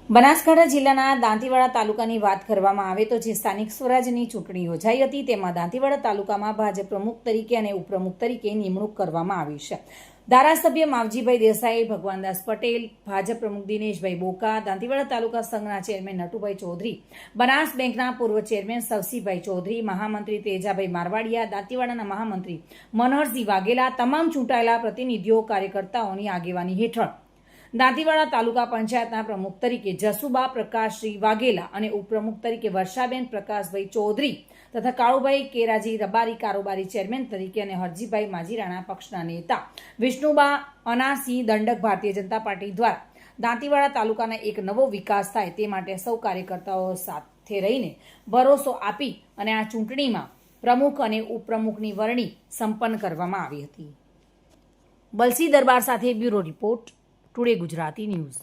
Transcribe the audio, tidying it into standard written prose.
બનાસકાંઠા જિલ્લાના દાંતીવાડા તાલુકાની વાત કરવામાં આવે તો જે સ્થાનિક સ્વરાજ્યની ચૂંટણી યોજાઈ હતી તેમાં દાંતીવાડા તાલુકામાં ભાજપ પ્રમુખ તરીકે અને ઉપપ્રમુખ તરીકે નિમણૂક કરવામાં આવી છે. ધારાસભ્ય માવજીભાઈ દેસાઈ, ભગવાનદાસ પટેલ, ભાજપ પ્રમુખ દિનેશભાઈ બોકા, દાંતીવાડા તાલુકા સંઘના ચેરમેન નટુભાઈ ચૌધરી, બનાસ બેંકના પૂર્વ ચેરમેન સવસીભાઈ ચૌધરી, મહામંત્રી તેજાભાઈ મારવાડિયા, દાંતીવાડાના મહામંત્રી મનોહરસિંહ વાઘેલા, તમામ ચૂંટાયેલા પ્રતિનિધિઓ કાર્યકર્તાઓની આગેવાની હેઠળ દાંતીવાડા તાલુકા પંચાયતના પ્રમુખ તરીકે જસુબા પ્રકાશશ્રી વાઘેલા અને ઉપપ્રમુખ તરીકે વર્ષાબેન પ્રકાશભાઈ ચૌધરી તથા કાળુભાઈ કેરાજી રબારી કારોબારી ચેરમેન તરીકે અને હરજીભાઈ માજીરાણા પક્ષના નેતા વિષ્ણુબા અનાસિંહ દંડક ભારતીય જનતા પાર્ટી દ્વારા દાંતીવાડા તાલુકાના એક નવો વિકાસ થાય તે માટે સૌ કાર્યકર્તાઓ સાથે રહીને ભરોસો આપી અને આ ચૂંટણીમાં પ્રમુખ અને ઉપપ્રમુખની વરણી સંપન્ન કરવામાં આવી હતી. બલસી દરબાર સાથે bureau report, today Gujarati news.